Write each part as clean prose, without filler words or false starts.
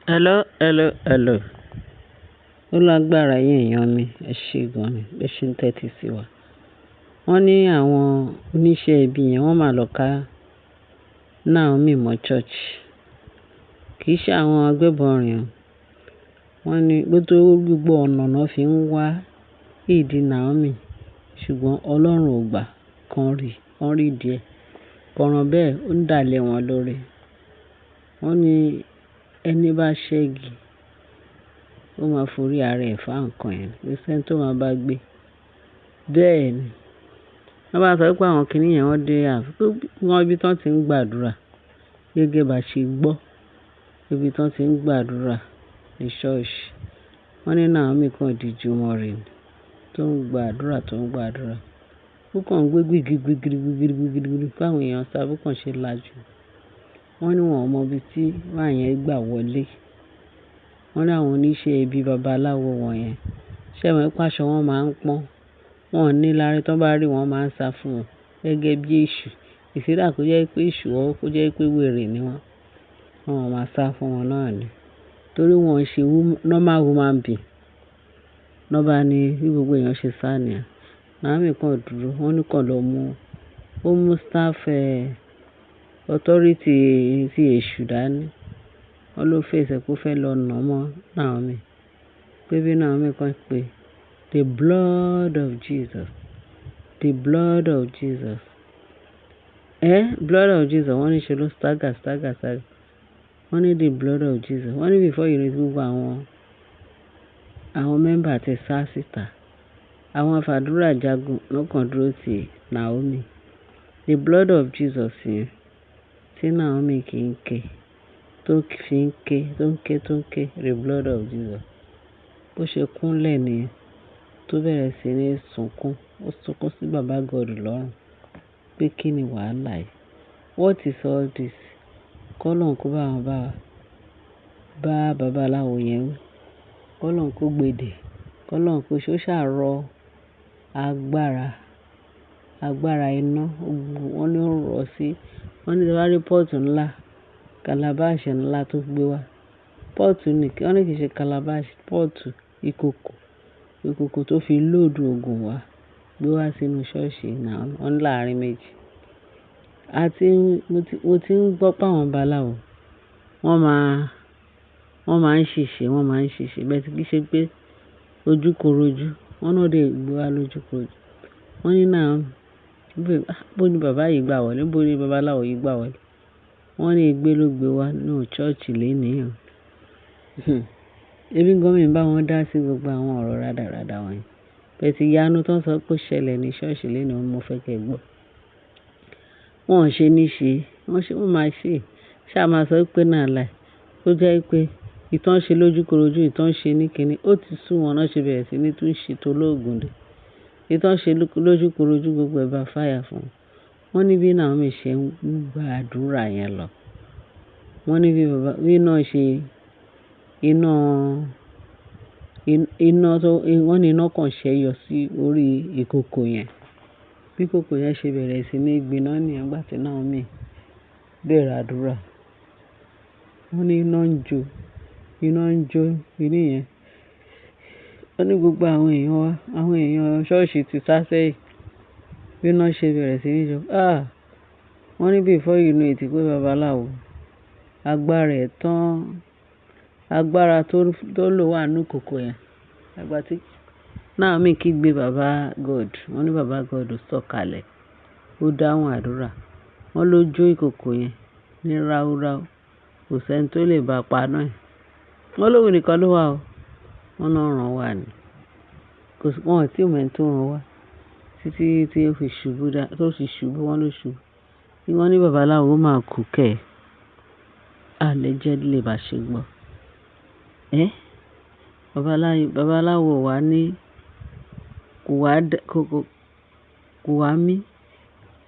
Hello, hello, hello. Ó lágbára yín èèyàn mi, ẹ ṣé gan ni, bẹ́ẹ̀ ṣe ń tẹ́tí sí wa. Wọ́n ní àwọn oníṣẹ́ ibi yẹn wọ́n máa lọ ká Naomi mọ́ church. Kì í ṣe àwọn agbébọn rìn o. Wọ́n ní gbogbo ọ̀nà náà fi ń wá ìdí Naomi, ṣùgbọ́n Ọlọ́run ò gbà kán rí díẹ̀. Kọ̀ràn bẹ́ẹ̀ ó ń dàlẹ̀ wọn lórí. Wọ́n ní ẹni bá ṣẹ́gi, ó máa forí ara ẹ̀ fá nǹkan yẹn. Kò sẹ́ni tó máa bá gbé. Bẹ́ẹ̀ ni, wọ́n bá sọ pé àwọn kìnìún yẹn wọ́n dé wọ́n ibi tán ti ń gbàdúrà. Gẹ́gẹ́ bá ṣe gbọ́, ibi tán ti ń gbàdúrà ní ṣọ́ọ̀ṣì. Wọ́n ní Naomi kan díjú mọ́ rẹ̀ tó ń gbàdúrà. Ó kàn ń gbé gbìgìrì fáwọn èèyàn sá bó kàn ṣe lajú. Wọ́n ní wọn ò mọ ibi tí máa yẹn gbà wọlé. Wọ́n ní àwọn oníṣẹ́ ibi babaláwo wọ̀nyẹn. Ṣé ẹ mọ̀ pé aṣọ wọn máa ń pọ́n? Wọn ò ní lárí tán bá rí wọn máa ń sá fún wọn gẹ́gẹ́ bí èṣù. Ìsídà kó jẹ́ pé èṣù or kó jẹ́ pé wèrè ni wọ́n. Wọn máa sá fún wọn náà ni. Torí wọn ṣe normal human being. Lọ́ba ni bí gbogbo èèyàn ṣe sá nìyẹn. Naomi kan dúró, wọ́n ní kàn lọ mú staff authority ti èṣù dání. Wọ́n ló fèsì kó fẹ́ lọ nà mọ́ Naomi. Pé bí Naomi kan pé the blood of Jesus. The blood of Jesus. Blood of Jesus. Wọ́n ní ṣe ló stagger. Wọ́n ní the blood of Jesus. Wọ́n ní before you know gbogbo àwọn mẹ́mbà ti sá síta. Àwọn afàdúrà jagun lọ́kàn dúró ti Naomi. The blood of Jesus yẹn tí Naomi kì í ké tó fi ń ké tó ń ké the blood of Jesus. Bó ṣe kúnlẹ̀ nìyẹn tó bẹ̀rẹ̀ sí ní sunkún. Ó sunkún sí bàbá God lọ́rùn pé kí ni wàhálà yìí? What is all this? Kọ́lọ́n kó bá wọn bá babaláwo yẹn wí. Kọ́lọ́n kó gbèdè. Kọ́lọ́n kó ṣàrọ̀ agbára iná. Wọ́n ní ó rọ̀ sí. Wọ́n ní wá rí pọ́ọ̀tù ńlá, calabash ńlá tó gbé wá. Pọ́ọ̀tù ni wọ́n ní kì í ṣe calabash, pọ́ọ̀tù ìkòkò tó fi lóòdù ògùn wá gbé wá sínú ṣọ́ọ̀ṣì náà. Wọ́n ní láàárín méjì. Mo ti ń gbọ́ pé àwọn babaláwo wọ́n máa ń ṣìṣe. Bẹ́ẹ̀ tí kì í ṣe pé ojúkorojú. Wọ́n náà dé gbé wá lójúkorojú. Wọ́n ní Naomi bó ni bàbá yìí gbà wọlé, bó ni babaláwo yìí gbà wọlé. Wọ́n ní ègbé ló gbé wá nínú ṣọ́ọ̀ṣì lénìí. Ebi gan mi bá wọn dá sí gbogbo àwọn ọ̀rọ̀ rádaràda wọ̀nyí. Bẹ́ẹ̀ tí ìyanu tó ń sọ pé ṣẹlẹ̀ ní ṣọ́ọ̀ṣì lénìí mo fẹ́ kẹ́ gbọ́. Wọn ò ṣe ní ṣe, wọ́n máa ṣe. Ṣá máa sọ pé náà láì. Ó jẹ́ pé ìtàn ṣe lójúkorojú, ìtàn ṣe ní kíní. Ó ti sú wọn náà ṣe bẹ̀rẹ̀ sí ní tún ṣe tó lóògùn dé. Ìtàn ṣe lójúkorojú gbogbo ẹ̀ bá fàyà fún wọn. Wọ́n ní bí Naomi ṣe ń gbàdúrà yẹn lọ. Wọ́n ní bí náà ṣe wọ́n ní iná kan ṣẹ́yọ sí orí ìkòkò yẹn. Bí ìkòkò yẹn ṣe bẹ̀rẹ̀ sí ní gbiná nìyẹn nígbà tí Naomi bẹ̀rẹ̀ àdúrà. Wọ́n ní iná ń jó inú yẹn. Wọ́n ní gbogbo àwọn èèyàn ṣọ́ọ̀ṣì ti sá sẹ́yìn. Bí iná ṣe bẹ̀rẹ̀ sí ní jó. Wọ́n ní before you know it pé babaláwo agbára tó lò wà nínú ìkòkò yẹn. Àgbà tí Naomi kígbe bàbá God. Wọ́n ní bàbá God sọ̀kalẹ̀. Ó dáhùn àdúrà. Wọ́n ló jó ìkòkò yẹn ní ráúráú. Kò sẹ́ni tó lè bá paná ẹ̀. Wọ́n lóhùn nìkan ló wà o. Wọ́n náà ràn wá ni. Wọ́n ò tí ì mọ̀ ẹni tó ràn wá. Títí tí ó fi ṣubú wọ́n ló ṣubú. Wọ́n ní babaláwo máa kú kẹ̀. Allegedly bá ṣe gbọ́. Babaláwo wà ní kò wá mí.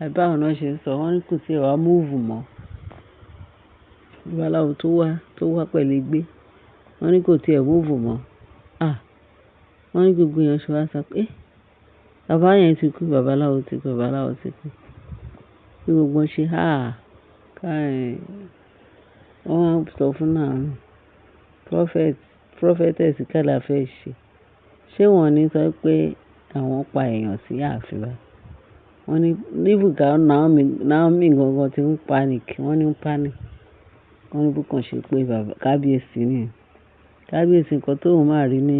Àbí àwọn náà ṣe ń sọ. Wọ́n ní kò tí ì wá move mọ́. Babaláwo tó wá pẹ̀lú igbé. Wọ́n ní kò tí ì move mọ́. Wọ́n ní gbogbo èèyàn ṣe wá sọ pé bàbá yẹn ti kú, babaláwo ti kú. Bí gbogbo ṣe káì. Wọ́n sọ fún Naomi prophet prophetess kí la fẹ́ ṣe? Ṣé wọ́n ní sọ pé àwọn pa èèyàn sí ààfin báyìí? Wọ́n ní níbùkà Naomi gangan ti ń panic, wọ́n ní ń panic. Wọ́n ní bùkàn ṣe pé bàbá kábíyèsí nìyẹn. Kábíyèsí nǹkan tóun máa rí ní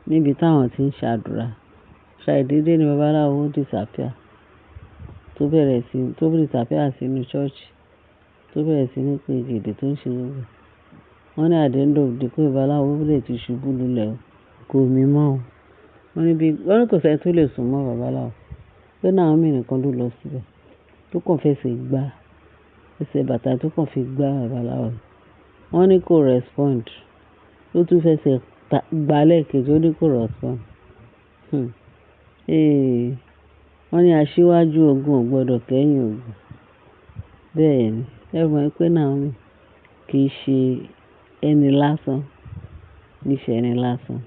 níbi táwọn ti ń ṣàdúrà. Ṣàìdédé ni babaláwo disappear tó disappear sínú ṣọ́ọ̀ṣì tó bẹ̀rẹ̀ sí ní pé èdè tó ń ṣe gbogbo. Wọ́n ní at the end of the day pé babaláwo lè ti ṣubú lulẹ̀ kò mí mọ́ o. Wọ́n ní kò sẹ́ni tó lè sùn mọ́ babaláwo. Pé Naomi nìkan ló lọ síbẹ̀ tó kàn fẹsẹ̀ gbá ẹsẹ̀ bàtà tó kàn fi gbá babaláwo. Wọ́n ní kò respond. Ó tún fẹsẹ̀ gbá lẹ́ẹ̀kejì ó ní kò respond. Wọ́n ní aṣíwájú ogun ò gbọdọ̀ kẹ́yìn ogun. Bẹ́ẹ̀ ni, ẹ mọ̀ pé Naomi kì í ṣe ẹni lásán, níṣẹ́ ẹni lásán.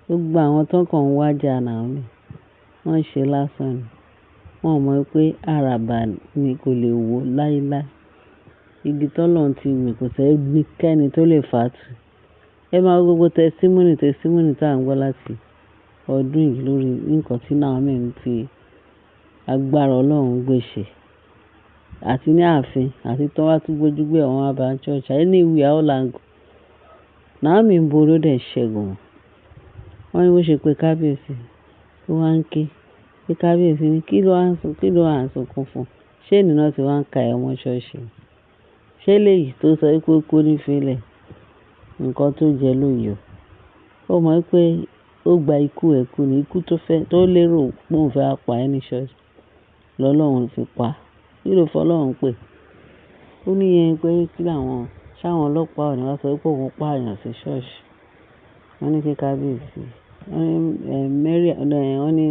Gbogbo àwọn tó kàn ń wájà Naomi, wọ́n ṣe lásán ni. Wọ́n mọ̀ pé àràbà ni kò lè wó láíláí. Igi tọ́lọ́run ti gbìn kò sẹ́nikẹ́ni tó lè fà á tu. Ẹ máa wo gbogbo testimony tá à ń gbọ́ láti ọdún yìí lórí nǹkan tí Naomi ń fi agbára Ọlọ́run gbé ṣe. Àti ní ààfin, àti tó wá tún gbójú gbé àwọn àbá church. Anywhere all angle. Naomi ń borí ó dẹ̀ ṣẹ́gun wọn. Wọ́n ní bó ṣe pé kábíyèsí ó wá ń ké. Pé kábíyèsí ní kí ló à ń sunkún fún? Ṣé ènìyàn ti wá ń ka ẹ̀wọ̀n ṣọ́ọ̀ṣì? Ṣé léyìí tó sọ pé kó ní fílẹ̀ nǹkan tó jẹ lóye o? Ó mọ̀ pé ó gba ikú ẹ̀kú ní ikú tó lérò pé òun fẹ́ pa ẹ́ ní ṣọ́ọ̀ṣì lọ́lọ́run fi pa. Kí ló fọlọ́run pè? Ó ní yẹn pé kí làwọn ṣáwọn ọlọ́pàá ò ní wá sọ pé òun pààyàn sí ṣọ́ọ̀ṣì. Wọ́n ní kí kábíyèsí wọ́n ní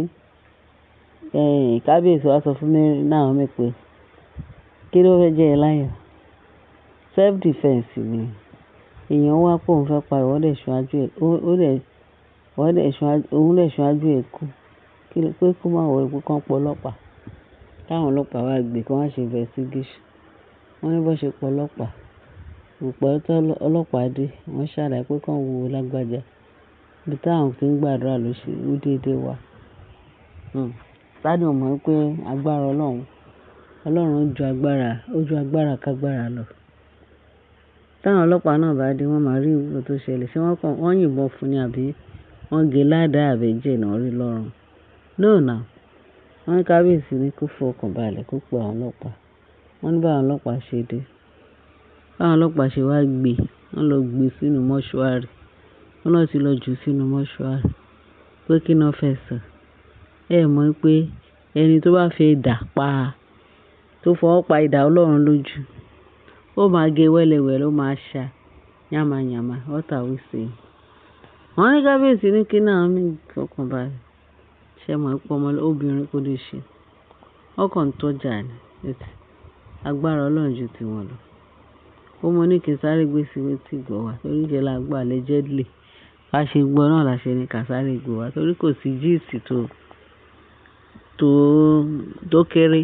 kábíyèsí wá sọ fún Naomi pé kí ló fẹ́ jẹ́ ẹ láyà? Self defense ni. Èèyàn wá pé òun fẹ́ pa ìwọ dẹ̀ ṣáájú ẹ̀ òun dẹ̀ ṣáájú ẹ̀ kú. Kí ló pé kó má wọ ikú kan pọ̀ ọlọ́pàá. Táwọn ọlọ́pàá wá gbé kí wọ́n ṣe investigation. Wọ́n ní bó ṣe pọ̀ ọlọ́pàá. Òpó tó ọlọ́pàá dé wọ́n ṣàlàyé pé kàn wo lágbájá. Ibi táwọn ti ń gbàdúrà ló ṣe ó déédéé wá. Sádùn mọ̀ pé agbára Ọlọ́run ju agbára kágbára lọ. Táwọn ọlọ́pàá náà bá dé wọ́n máa rí nǹkan tó ṣẹlẹ̀. Ṣé wọ́n yìnbọn fún ni àbí wọ́n gé ládàá àbẹ́jẹ́ náà rí lọ́rùn? No. Wọ́n ní kábíyèsí ní kó fọkàn balẹ̀ kó pe àwọn ọlọ́pàá. Wọ́n ní báwọn ọlọ́pàá ṣe dé. Báwọn ọlọ́pàá ṣe wá gbé, wọ́n lọ gbé sínú mọ́ṣúárì. Wọ́n náà ti lọ jù sínú mọ́ṣúárì. Pé kí náà fẹ́ sọ? Ẹ mọ̀ pé ẹni tó bá fẹ́ idà pa tó fọwọ́ pa idà Ọlọ́run lójú, ó máa gé wẹ́lẹ́wẹ́lẹ́, ó máa ṣá yàmàyàmà. What are we saying? Wọ́n ní kábíyèsí ní kí Naomi fọkàn balẹ̀. Ṣé mọ̀ pé obìnrin kò lè ṣe? Ọkàn ń tọ́jà ni. Agbára Ọlọ́run ju tiwọn lọ. Ó mọ ní kí n sáré gbé sí létí ìgbọ́ wa torí ìṣẹ́ la gbà allegedly. Bá ṣe gbọ́ náà la ṣe ní ká sáré gbọ́ wa torí kò sí gist tó kéré.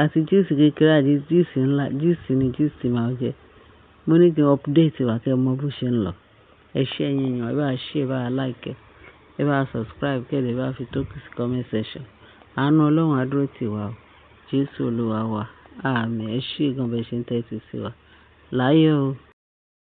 Àti gist kékeré àti gist ńlá, gist máa jẹ́. Mo ní kí n update wa kí ẹ mọ bó ṣe ń lọ. Ẹ ṣé ẹ̀yin èèyàn, ẹ bá share, ẹ bá like, ẹ bá subscribe, kẹ́lẹ̀ bá fi tó sí comment section. Àánú Ọlọ́run á dúró tì wá o. Jésù Olúwa wa. Àmín. Ẹ ṣé gan bẹ́ẹ̀ ṣe ń tẹ́tí sí wa. Láyé o.